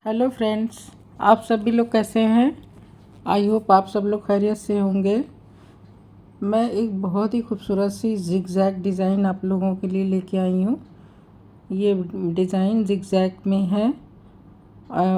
Hello friends, आप सभी लोग कैसे हैं। आई होप आप सब लोग खैरियत से होंगे। मैं एक बहुत ही खूबसूरत सी जिगजैग डिज़ाइन आप लोगों के लिए लेके आई हूँ। ये डिज़ाइन जिगजैग में है,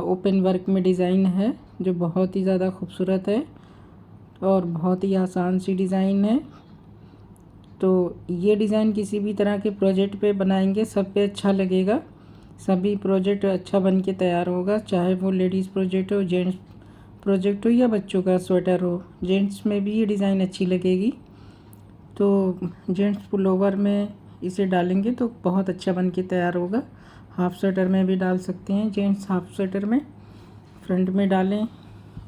ओपन वर्क में डिज़ाइन है जो बहुत ही ज़्यादा खूबसूरत है और बहुत ही आसान सी डिज़ाइन है। तो ये डिज़ाइन किसी भी तरह के प्रोजेक्ट पे बनाएंगे सब पे अच्छा लगेगा। सभी प्रोजेक्ट अच्छा बन के तैयार होगा, चाहे वो लेडीज़ प्रोजेक्ट हो, जेंट्स प्रोजेक्ट हो या बच्चों का स्वेटर हो। जेंट्स में भी ये डिज़ाइन अच्छी लगेगी, तो जेंट्स पुलोवर में इसे डालेंगे तो बहुत अच्छा बन के तैयार होगा। हाफ़ स्वेटर में भी डाल सकते हैं, जेंट्स हाफ़ स्वेटर में फ्रंट में डालें,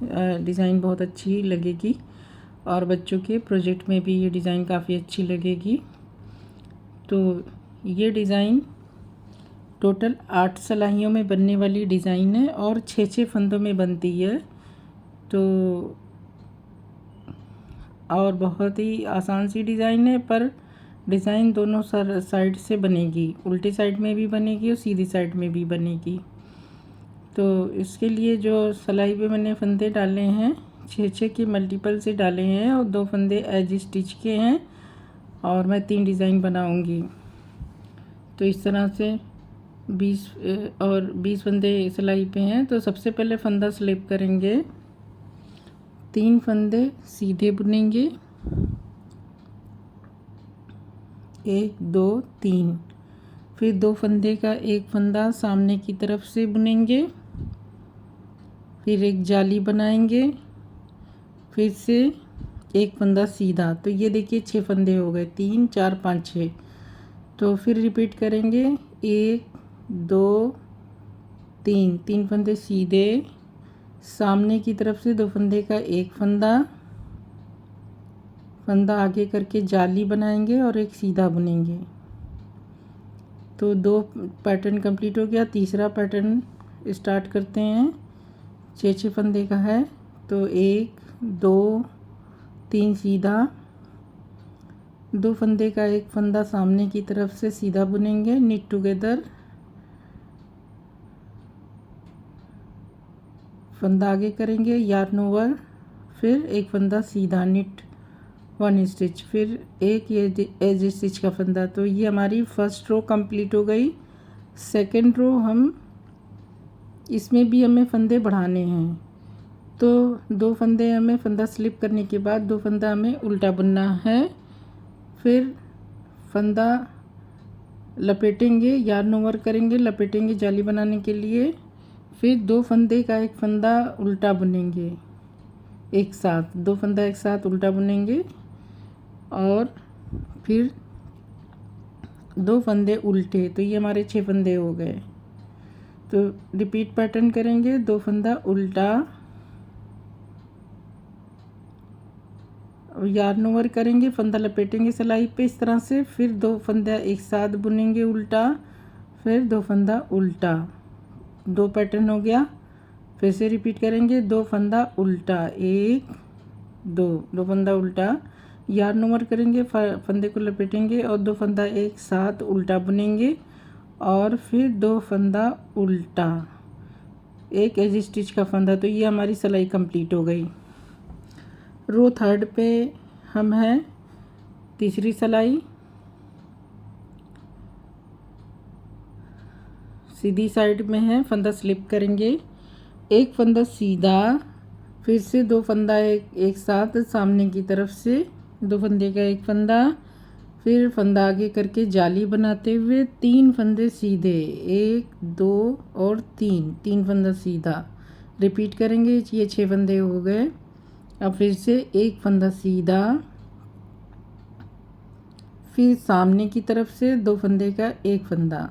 डिज़ाइन बहुत अच्छी लगेगी। और बच्चों के प्रोजेक्ट में भी ये डिज़ाइन काफ़ी अच्छी लगेगी। तो ये डिज़ाइन टोटल 8 सिलाइयों में बनने वाली डिज़ाइन है और 6 फंदों में बनती है। तो और बहुत ही आसान सी डिज़ाइन है, पर डिज़ाइन दोनों साइड से बनेगी, उल्टी साइड में भी बनेगी और सीधी साइड में भी बनेगी। तो इसके लिए जो सिलाई पे मैंने फंदे डाले हैं 6 के मल्टीपल से डाले हैं और 2 फंदे एज स्टिच के हैं और मैं 3 डिज़ाइन बनाऊंगी। तो इस तरह से 20 फंदे सिलाई पे हैं। तो सबसे पहले फंदा स्लिप करेंगे, 3 फंदे सीधे बुनेंगे, 1 2 3, फिर 2 फंदे का एक फंदा सामने की तरफ से बुनेंगे, फिर एक जाली बनाएंगे, फिर से एक फंदा सीधा। तो ये देखिए 6 फंदे हो गए, 3 4 5 6। तो फिर रिपीट करेंगे, 1 2 3, 3 फंदे सीधे, सामने की तरफ से 2 फंदे का एक फंदा आगे करके जाली बनाएंगे और एक सीधा बुनेंगे। तो 2 पैटर्न कंप्लीट हो गया। तीसरा पैटर्न स्टार्ट करते हैं। 6 फंदे का है, तो 1 2 3 सीधा, 2 फंदे का एक फंदा सामने की तरफ से सीधा बुनेंगे, निट टुगेदर, फंदा आगे करेंगे, यार्न ओवर, फिर एक फंदा सीधा, निट 1 स्टिच, फिर एक ये एज स्टिच का फंदा। तो ये हमारी फर्स्ट रो कंप्लीट हो गई। सेकंड रो हम इसमें भी हमें फंदे बढ़ाने हैं। तो 2 फंदे हमें फंदा स्लिप करने के बाद 2 फंदा हमें उल्टा बुनना है, फिर फंदा लपेटेंगे, यार्न ओवर करेंगे, लपेटेंगे जाली बनाने के लिए, फिर 2 फंदे का एक फंदा उल्टा बुनेंगे एक साथ, 2 फंदा एक साथ उल्टा बुनेंगे और फिर 2 फंदे उल्टे। तो ये हमारे 6 फंदे हो गए। तो रिपीट पैटर्न करेंगे, 2 फंदा उल्टा, यार्न ओवर करेंगे, फंदा लपेटेंगे सिलाई पे इस तरह से, फिर 2 फंदा एक साथ बुनेंगे उल्टा, फिर 2 फंदा उल्टा। 2 पैटर्न हो गया। फिर से रिपीट करेंगे, 2 फंदा उल्टा, 1 2, 2 फंदा उल्टा, यार्न ओवर करेंगे, फंदे को लपेटेंगे और 2 फंदा एक साथ उल्टा बुनेंगे और फिर 2 फंदा उल्टा, एक एज स्टिच का फंदा। तो ये हमारी सिलाई कंप्लीट हो गई। रो थर्ड पे हम हैं, तीसरी सिलाई, सीधी साइड में है, फंदा स्लिप करेंगे, एक फंदा सीधा, फिर से 2 फंदा एक साथ सामने की तरफ से, 2 फंदे का एक फंदा, फिर फंदा आगे करके जाली बनाते हुए 3 फंदे सीधे, 1 2 और 3, 3 फंदा सीधा। रिपीट करेंगे, ये 6 फंदे हो गए। अब फिर से एक फंदा सीधा, फिर सामने की तरफ से 2 फंदे का एक फंदा,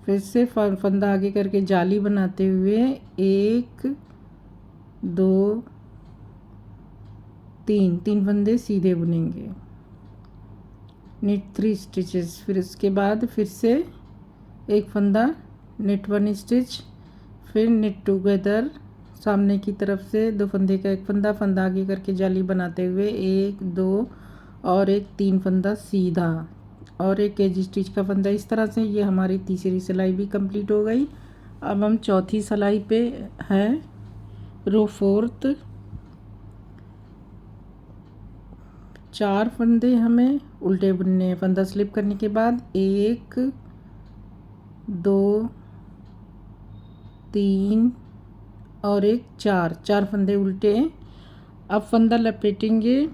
फिर से फंदा आगे करके जाली बनाते हुए 1 2 3, 3 फंदे सीधे बुनेंगे, निट 3 स्टिचेस। फिर उसके बाद फिर से एक फंदा, निट 1 स्टिच, फिर निट टुगेदर, सामने की तरफ से 2 फंदे का एक फंदा, फंदा आगे करके जाली बनाते हुए 1 2 और एक 3 फंदा सीधा और एक एज स्टिच का फंदा। इस तरह से ये हमारी तीसरी सिलाई भी कंप्लीट हो गई। अब हम चौथी सिलाई पे हैं, रो फोर्थ। 4 फंदे हमें उल्टे बुनने हैं। फंदा स्लिप करने के बाद 1 2 3 और एक 4 फंदे उल्टे हैं। अब फंदा लपेटेंगे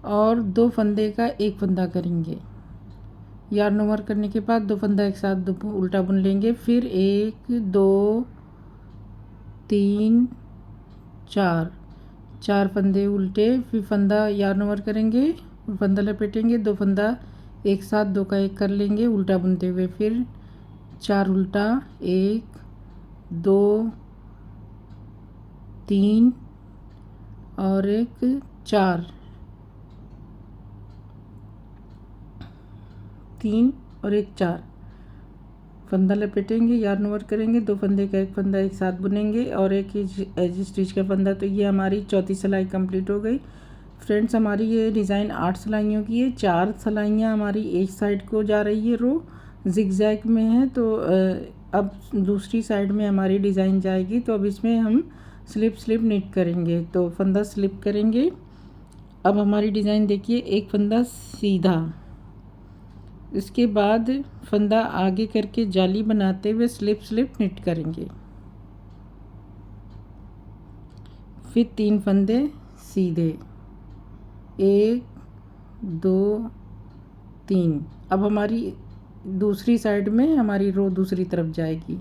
और 2 फंदे का एक फंदा करेंगे। यार्न ओवर करने के बाद 2 फंदा एक साथ उल्टा बुन लेंगे। फिर 1 2 3 4 फंदे उल्टे, फिर फंदा यार्न ओवर करेंगे, फंदा लपेटेंगे, 2 फंदा एक साथ 2 का एक कर लेंगे उल्टा बुनते हुए। फिर 4 उल्टा, 1 2 3 और एक 4, 3 और एक 4 फंदा लपेटेंगे, यार्न ओवर करेंगे, 2 फंदे का एक फंदा एक साथ बुनेंगे और एक एज स्टिच का फंदा। तो ये हमारी चौथी सिलाई कंप्लीट हो गई। फ्रेंड्स, हमारी ये डिज़ाइन 8 सिलाइयों की है। 4 सिलाइयाँ हमारी एक साइड को जा रही है, रो जिगजैग में है। तो अब दूसरी साइड में हमारी डिज़ाइन जाएगी। तो अब इसमें हम स्लिप निट करेंगे। तो फंदा स्लिप करेंगे। अब हमारी डिज़ाइन देखिए, एक फंदा सीधा, इसके बाद फंदा आगे करके जाली बनाते हुए स्लिप निट करेंगे। फिर 3 फंदे सीधे, 1 2 3। अब हमारी दूसरी साइड में हमारी रो दूसरी तरफ जाएगी।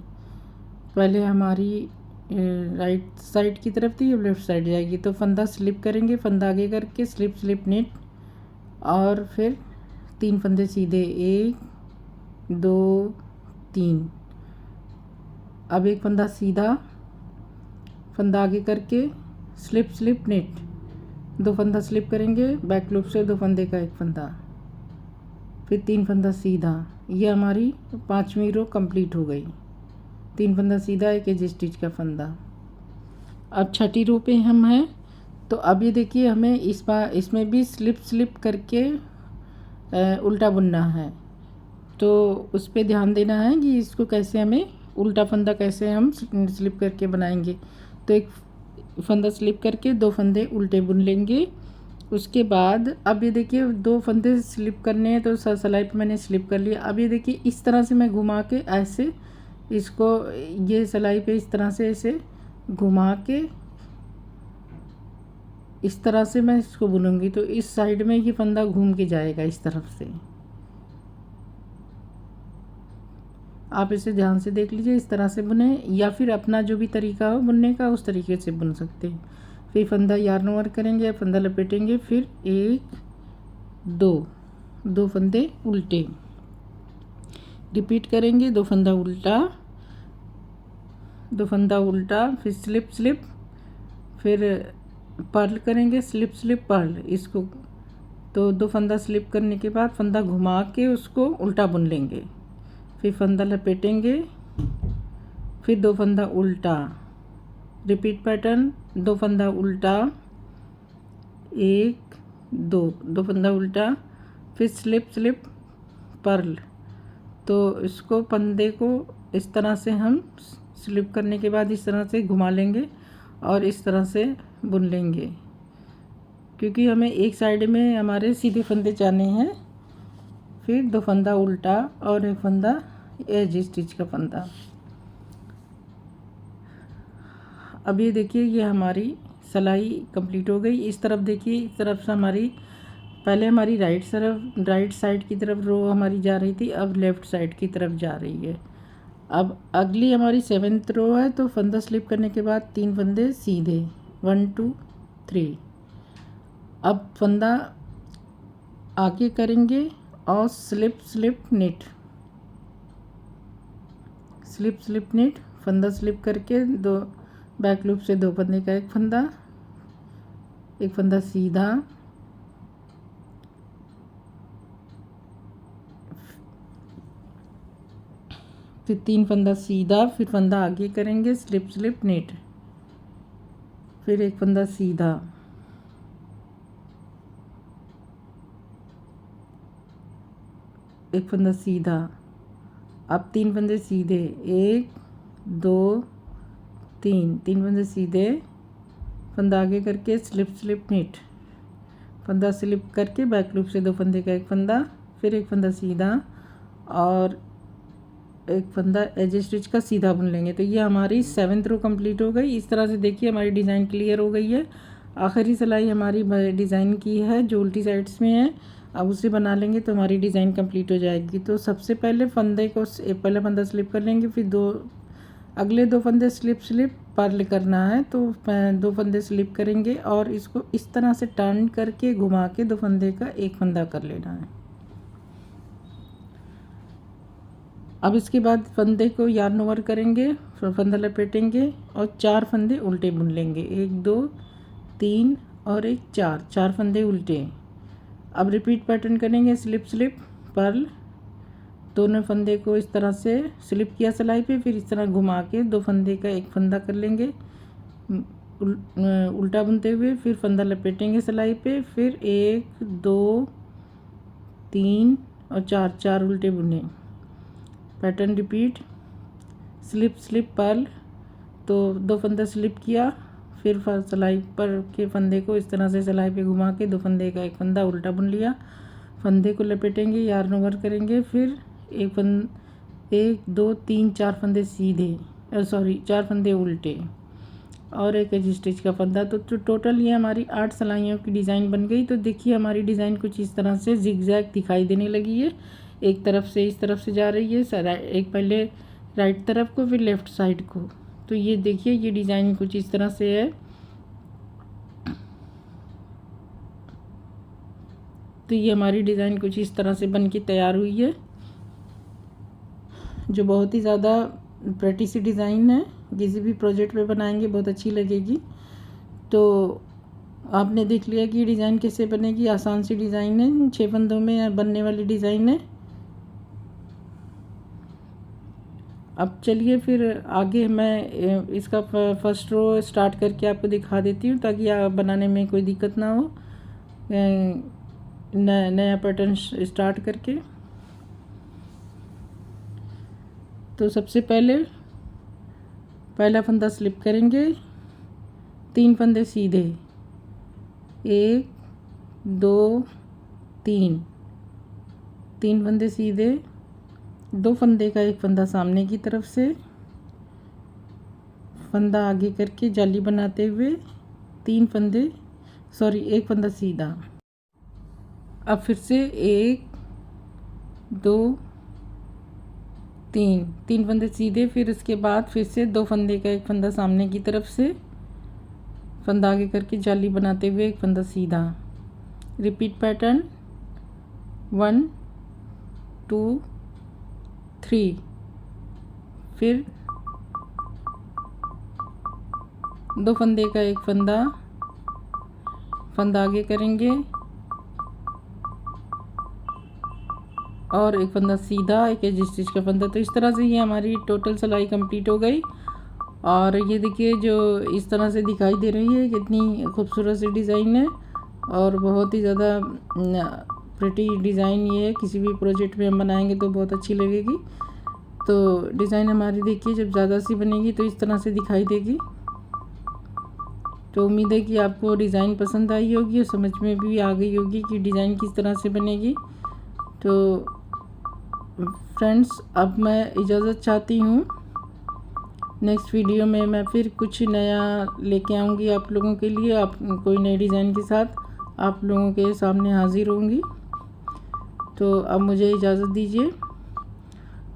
पहले हमारी राइट साइड की तरफ थी, अब लेफ़्ट साइड जाएगी। तो फंदा स्लिप करेंगे, फंदा आगे करके स्लिप निट और फिर 3 फंदे सीधे, 1 2 3। अब एक फंदा सीधा, फंदा आगे करके स्लिप निट, 2 फंदा स्लिप करेंगे बैक लूप से, 2 फंदे का एक फंदा, फिर 3 फंदा सीधा। ये हमारी 5वीं रो कंप्लीट हो गई। 3 फंदा सीधा, एक एज स्टिच का फंदा। अब छठी रो पे हम हैं। तो अब ये देखिए, हमें इस बार इसमें भी स्लिप करके उल्टा बुनना है। तो उस पर ध्यान देना है कि इसको कैसे हमें उल्टा फंदा कैसे हम स्लिप करके बनाएंगे। तो एक फंदा स्लिप करके 2 फंदे उल्टे बुन लेंगे। उसके बाद अब ये देखिए, 2 फंदे स्लिप करने हैं। तो सिलाई पे मैंने स्लिप कर लिया। अब ये देखिए, इस तरह से मैं घुमा के ऐसे इसको, ये सिलाई पे इस तरह से ऐसे घुमा के इस तरह से मैं इसको बुनूंगी। तो इस साइड में ये फंदा घूम के जाएगा इस तरफ से। आप इसे ध्यान से देख लीजिए, इस तरह से बुने, या फिर अपना जो भी तरीका हो बुनने का उस तरीके से बुन सकते हैं। फिर फंदा यार्न ओवर करेंगे, फंदा लपेटेंगे, फिर 1 2 फंदे उल्टे, रिपीट करेंगे, 2 फंदा उल्टा, 2 फंदा उल्टा, फिर स्लिप, फिर पर्ल करेंगे, स्लिप पर्ल इसको। तो 2 फंदा स्लिप करने के बाद फंदा घुमा के उसको उल्टा बुन लेंगे। फिर फंदा लपेटेंगे, फिर 2 फंदा उल्टा, रिपीट पैटर्न, 2 फंदा उल्टा, 1 2 फंदा उल्टा, फिर स्लिप पर्ल। तो इसको फंदे को इस तरह से हम स्लिप करने के बाद इस तरह से घुमा लेंगे और इस तरह से बुन लेंगे, क्योंकि हमें एक साइड में हमारे सीधे फंदे जाने हैं। फिर 2 फंदा उल्टा और एक फंदा एज स्टिच का फंदा। अब ये देखिए, ये हमारी सिलाई कंप्लीट हो गई। इस तरफ देखिए, इस तरफ से हमारी पहले हमारी राइट साइड की तरफ रो हमारी जा रही थी, अब लेफ़्ट साइड की तरफ जा रही है। अब अगली हमारी 7th रो है। तो फंदा स्लिप करने के बाद 3 फंदे सीधे, 1 2 3। अब फंदा आगे करेंगे और स्लिप निट, स्लिप निट, फंदा स्लिप करके 2 बैक लूप से 2 फंदे का एक फंदा सीधा, फिर 3 फंदा सीधा, फिर फंदा आगे करेंगे, स्लिप निट, फिर एक फंदा सीधा, एक फंदा सीधा, अब 3 फंदे सीधे, 1 2 3, 3 फंदे सीधे, फंदा आगे करके स्लिप स्लिप नीट, फंदा स्लिप करके बैक लूप से 2 फंदे का एक फंदा, फिर एक फंदा सीधा और एक फंदा एज स्टिच का सीधा बुन लेंगे। तो ये हमारी 7th रो कंप्लीट हो गई। इस तरह से देखिए हमारी डिज़ाइन क्लियर हो गई है। आखिरी सिलाई हमारी डिज़ाइन की है जो उल्टी साइड्स में है, अब उसे बना लेंगे तो हमारी डिज़ाइन कंप्लीट हो जाएगी। तो सबसे पहले फंदे को पहला फंदा स्लिप कर लेंगे, फिर अगले 2 फंदे स्लिप स्लिप पर्ल करना है। तो 2 फंदे स्लिप करेंगे और इसको इस तरह से टर्न करके घुमा के 2 फंदे का एक फंदा कर लेना है। अब इसके बाद फंदे को यार्न ओवर करेंगे, फिर फंदा लपेटेंगे और 4 फंदे उल्टे बुन लेंगे, 1 2 3 और एक 4 फंदे उल्टे। अब रिपीट पैटर्न करेंगे, स्लिप स्लिप पर्ल, दोनों फंदे को इस तरह से स्लिप किया सिलाई पे, फिर इस तरह घुमा के 2 फंदे का एक फंदा कर लेंगे उल्टा बुनते हुए, फिर फंदा लपेटेंगे सिलाई पे, फिर 1 2 3 और 4 उल्टे बुने। Pattern repeat, slip slip purl, तो 2 फंदा स्लिप किया, फिर सिलाई पर के फंदे को इस तरह से सिलाई पे घुमा के 2 फंदे का एक फंदा उल्टा बुन लिया, फंदे को लपेटेंगे, यार्न ओवर करेंगे, फिर 1 2 3 4 फंदे सीधे, 4 फंदे उल्टे और एक एज स्टिच का फंदा। तो टोटल ये हमारी 8 सिलाइयों की डिज़ाइन बन गई। तो देखिए हमारी डिज़ाइन कुछ इस तरह से जिगजैग दिखाई देने लगी है, एक तरफ से इस तरफ से जा रही है, एक पहले राइट तरफ को फिर लेफ़्ट साइड को। तो ये देखिए ये डिज़ाइन कुछ इस तरह से है। तो ये हमारी डिज़ाइन कुछ इस तरह से बन के तैयार हुई है, जो बहुत ही ज़्यादा प्रेटी सी डिज़ाइन है, किसी भी प्रोजेक्ट पे बनाएंगे बहुत अच्छी लगेगी। तो आपने देख लिया कि ये डिज़ाइन कैसे बनेगी, आसान सी डिज़ाइन है, 6 फंदों में बनने वाली डिज़ाइन है। अब चलिए फिर आगे मैं इसका फर्स्ट रो स्टार्ट करके आपको दिखा देती हूँ ताकि आप बनाने में कोई दिक्कत ना हो। नया पैटर्न स्टार्ट करके तो सबसे पहले पहला फंदा स्लिप करेंगे, 3 फंदे सीधे, 1 2 3, 3 फंदे सीधे, 2 फंदे का एक फंदा सामने की तरफ से, फंदा आगे करके जाली बनाते हुए 1 फंदा सीधा। अब फिर से 1 2 3 फंदे सीधे, फिर उसके बाद फिर से 2 फंदे का एक फंदा सामने की तरफ से, फंदा आगे करके जाली बनाते हुए एक फंदा सीधा। रिपीट पैटर्न 1 2 3, फिर 2 फंदे का एक फंदा, फंदा आगे करेंगे और एक फंदा सीधा, एक एज स्टिच का फंदा। तो इस तरह से ये हमारी टोटल सिलाई कंप्लीट हो गई। और ये देखिए जो इस तरह से दिखाई दे रही है, कितनी खूबसूरत सी डिज़ाइन है और बहुत ही ज़्यादा प्रिटी डिज़ाइन ये है, किसी भी प्रोजेक्ट में हम बनाएंगे तो बहुत अच्छी लगेगी। तो डिज़ाइन हमारी देखिए जब ज़्यादा सी बनेगी तो इस तरह से दिखाई देगी। तो उम्मीद है कि आपको डिज़ाइन पसंद आई होगी और समझ में भी आ गई होगी कि डिज़ाइन किस तरह से बनेगी। तो फ्रेंड्स अब मैं इजाज़त चाहती हूँ, नेक्स्ट वीडियो में मैं फिर कुछ नया लेके आऊँगी आप लोगों के लिए, आप कोई नई डिज़ाइन के साथ आप लोगों के सामने हाज़िर होंगी। तो अब मुझे इजाज़त दीजिए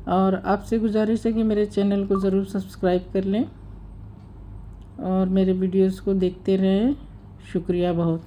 और आपसे गुजारिश है कि मेरे चैनल को ज़रूर सब्सक्राइब कर लें और मेरे वीडियोस को देखते रहें। शुक्रिया बहुत।